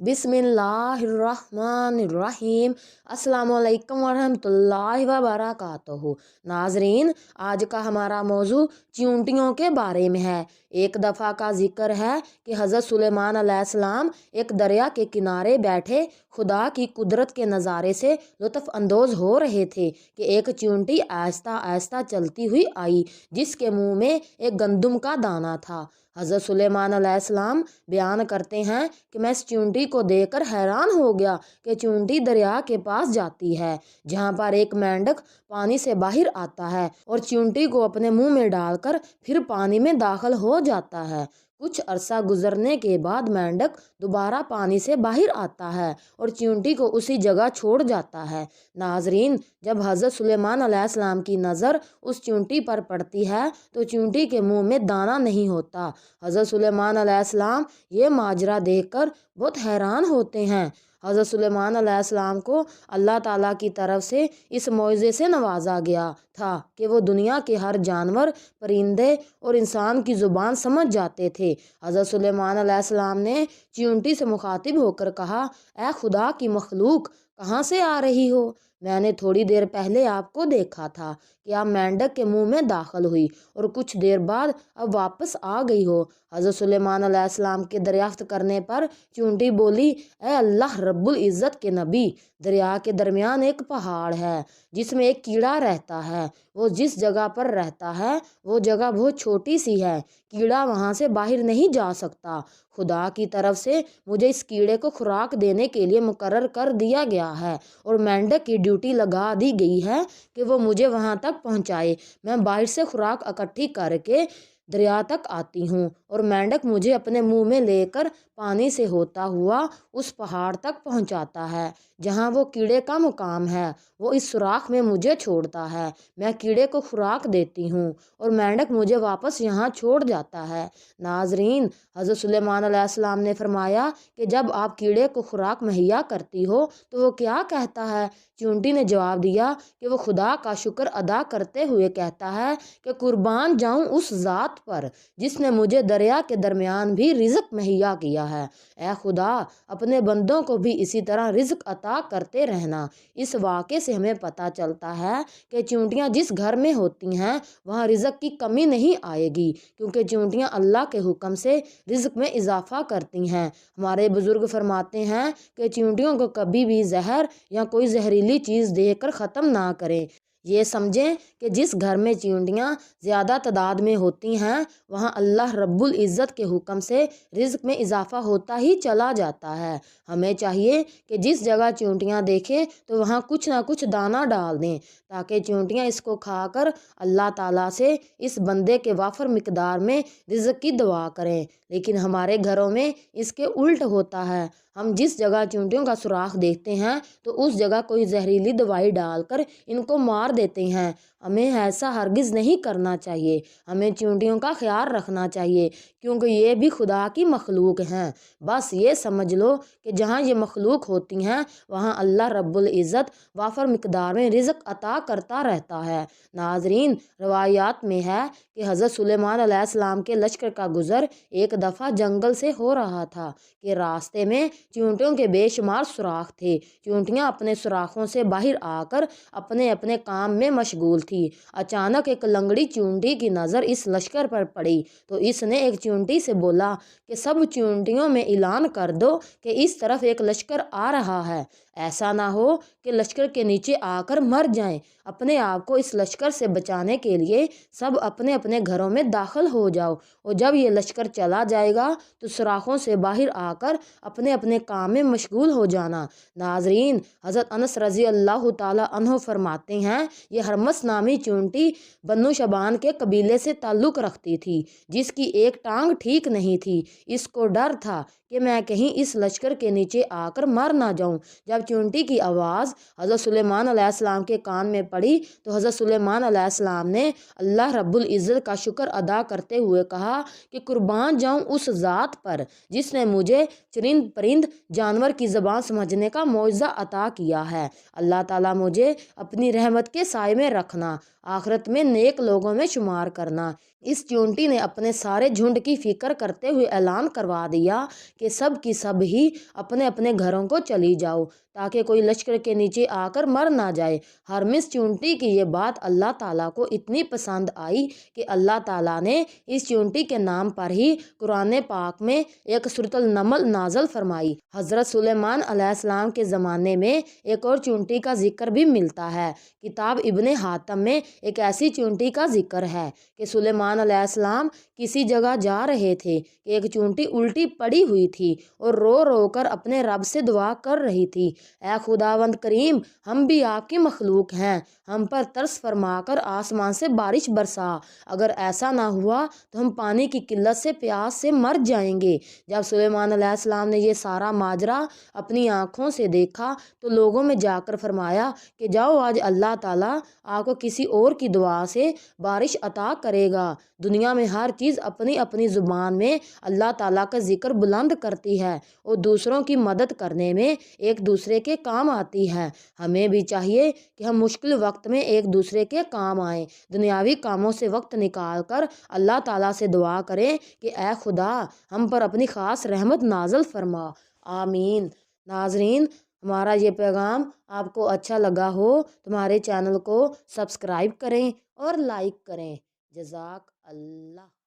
बिस्मिल्लाहिर्रहमानिर्रहीम। अस्सलामुअलैकुम वरहमतुल्लाहि वबरकातुहू। नाजरीन, आज का हमारा मौजू चींटियों के बारे में है। एक दफ़ा का जिक्र है कि हज़रत सुलेमान अलैहिस्सलाम एक दरिया के किनारे बैठे खुदा की कुदरत के नज़ारे से लुत्फ़ अंदोज़ हो रहे थे कि एक चींटी आहिस्ता आहिस्ता चलती हुई आई, जिसके मुंह में एक गंदम का दाना था। हज़रत सुलेमान अलैहिस्सलाम बयान करते हैं कि मैं इस चींटी को देखकर हैरान हो गया कि चींटी दरिया के पास जाती है जहाँ पर एक मेंढक पानी से बाहर आता है और चींटी को अपने मुंह में डालकर फिर पानी में दाखिल हो जाता है। कुछ अरसा गुजरने के बाद मेंढक दोबारा पानी से बाहर आता है और चींटी को उसी जगह छोड़ जाता है। नाजरीन, जब हज़रत सुलेमान अलैहिस्सलाम की नज़र उस चींटी पर पड़ती है तो चींटी के मुंह में दाना नहीं होता। हज़रत सुलेमान अलैहिस्सलाम ये माजरा देखकर बहुत हैरान होते हैं। हज़रत सुलेमान अलैहिस्सलाम को अल्लाह ताला की तरफ से इस मौज़े से नवाजा गया था कि वो दुनिया के हर जानवर, परिंदे और इंसान की ज़ुबान समझ जाते थे। हज़रत सुलेमान अलैहिस्सलाम ने चींटी से मुखातिब होकर कहा, ए खुदा की मखलूक, कहाँ से आ रही हो? मैंने थोड़ी देर पहले आपको देखा था कि आप मेंढक के मुंह में दाखिल हुई और कुछ देर बाद अब वापस आ गई हो। हज़रत सुलेमान अलैहिस्सलाम के दरियाफ्त करने पर चींटी बोली, ए अल्लाह रब्बुल इज़्ज़त के नबी, दरिया के दरमियान एक पहाड़ है जिसमें एक कीड़ा रहता है। वो जिस जगह पर रहता है वो जगह बहुत छोटी सी है, कीड़ा वहाँ से बाहर नहीं जा सकता। खुदा की तरफ से मुझे इस कीड़े को खुराक देने के लिए मुकर्रर कर दिया गया है और मेंढक की ड्यूटी लगा दी गई है कि वो मुझे वहाँ तक पहुँचाए। मैं बाहर से खुराक इकट्ठी करके दरिया तक आती हूँ और मेंढक मुझे अपने मुंह में लेकर पानी से होता हुआ उस पहाड़ तक पहुँचाता है जहाँ वो कीड़े का मुकाम है। वो इस सुराख में मुझे छोड़ता है, मैं कीड़े को खुराक देती हूँ और मेंढक मुझे वापस यहाँ छोड़ जाता है। नाजरीन, हज़रत सुलेमान अलैहिस्सलाम ने फरमाया कि जब आप कीड़े को खुराक मुहैया करती हो तो वो क्या कहता है? चींटी ने जवाब दिया कि वो खुदा का शुक्र अदा करते हुए कहता है कि कुर्बान जाऊं उस ज़ात पर जिसने मुझे दरिया के दरमियान भी रिज़्क मुहैया किया है। ए खुदा, अपने बंदों को भी इसी तरह रिज़्क अता करते रहना। इस वाक़े से हमें पता चलता है कि चींटियाँ जिस घर में होती हैं वहाँ रिज़्क की कमी नहीं आएगी, क्योंकि चींटियाँ अल्लाह के हुक्म से रिज़्क में इजाफ़ा करती हैं। हमारे बुज़ुर्ग फरमाते हैं कि चींटियों को कभी भी जहर या कोई जहरीली चीज़ देकर ख़त्म ना करें। ये समझें कि जिस घर में चींटियाँ ज़्यादा तादाद में होती हैं वहाँ अल्लाह रब्बुल इज़्ज़त के हुक्म से रिज़्क में इजाफ़ा होता ही चला जाता है। हमें चाहिए कि जिस जगह चींटियाँ देखें तो वहाँ कुछ ना कुछ दाना डाल दें ताकि चींटियाँ इसको खाकर अल्लाह ताला से इस बंदे के वाफर मिकदार में रिज़्क की दुआ करें। लेकिन हमारे घरों में इसके उल्ट होता है। हम जिस जगह चींटियों का सुराख देखते हैं तो उस जगह कोई जहरीली दवाई डालकर इनको मार देते हैं। हमें ऐसा हरगिज़ नहीं करना चाहिए। हमें चींटियों का ख्याल रखना चाहिए क्योंकि ये भी खुदा की मखलूक हैं। बस ये समझ लो कि जहाँ ये मखलूक होती हैं वहाँ अल्लाह रब्बुल इज़्ज़त वाफर मिकदार में रिज़्क अता करता रहता है। नाजरीन, रवायात में है कि हज़रत सुलेमान अलैहिस्सलाम के लश्कर का गुज़र एक दफ़ा जंगल से हो रहा था कि रास्ते में चींटियों के बेशुमार सुराख थे। चींटियाँ अपने सुराखों से बाहर आकर अपने अपने काम में मशगूल थी। अचानक एक लंगड़ी चींटी की नज़र इस लश्कर पर पड़ी तो इसने एक चींटी से बोला कि सब चींटियों में ऐलान कर दो कि इस तरफ एक लश्कर आ रहा है। ऐसा ना हो कि लश्कर के नीचे आकर मर जाएं। अपने आप को इस लश्कर से बचाने के लिए सब अपने अपने घरों में दाखिल हो जाओ और जब ये लश्कर चला जाएगा तो सुराखों से बाहर आकर अपने अपने काम में मशगूल हो जाना। नाजरीन, हज़रत अनस रज़ी अल्लाह ताला अन्हो फरमाते हैं, ये हरमस नामी चींटी बन्नू शबान के कबीले से ताल्लुक़ रखती थी जिसकी एक टांग ठीक नहीं थी। इसको डर था कि मैं कहीं इस लश्कर के नीचे आकर मर ना जाऊं। जब चींटी की आवाज़ हज़रत सुलेमान अलैहिस्सलाम के कान में पड़ी तो हज़रत सुलेमान अलैहिस्सलाम ने अल्लाह रब्बुल इज़्ज़त का शुक्र अदा करते हुए कहा कि कुर्बान जाऊं उस ज़ात पर जिसने मुझे चरिंद परिंद जानवर की ज़बान समझने का मौज़ा अता किया है। अल्लाह ताला मुझे अपनी रहमत के साए में रखना, आखिरत में नेक लोगों में शुमार करना। इस चींटी ने अपने सारे झुंड की फिक्र करते हुए ऐलान करवा दिया कि सब की सब ही अपने अपने घरों को चली जाओ, ताकि कोई लश्कर के नीचे आकर मर ना जाए। हरमिस चींटी की ये बात अल्लाह ताला को इतनी पसंद आई कि अल्लाह ताला ने इस चींटी के नाम पर ही कुरान पाक में एक सूरतुल नमल नाजल फरमाई। हज़रत सुलेमान अलैहिस्सलाम के ज़माने में एक और चींटी का जिक्र भी मिलता है। किताब इब्ने हातम में एक ऐसी चींटी का जिक्र है कि सुलेमान अलैहिस्सलाम किसी जगह जा रहे थे कि एक चींटी उल्टी पड़ी हुई थी और रो रो कर अपने रब से दुआ कर रही थी, ऐ खुदावंद करीम, हम भी आपकी मखलूक हैं, हम पर तरस फरमाकर आसमान से बारिश बरसा, अगर ऐसा ना हुआ तो हम पानी की किल्लत से प्यास से मर जाएंगे। जब सुलेमान अलैहिस्सलाम ने ये सारा माजरा अपनी आँखों से देखा तो लोगों में जाकर फरमाया कि जाओ, आज अल्लाह ताला आपको किसी और की दुआ से बारिश अता करेगा। दुनिया में हर चीज़ अपनी अपनी ज़ुबान में अल्लाह ताला का जिक्र बुलंद करती है और दूसरों की मदद करने में एक दूसरे के काम आती है। हमें भी चाहिए कि हम मुश्किल वक्त में एक दूसरे के काम आएँ, दुनियावी कामों से वक्त निकाल कर अल्लाह ताला से दुआ करें कि ए खुदा, हम पर अपनी ख़ास रहमत नाजल फरमा। आमीन। नाजरीन, हमारा ये पैगाम आपको अच्छा लगा हो तो हमारे चैनल को सब्सक्राइब करें और लाइक करें। जज़ाक अल्लाह।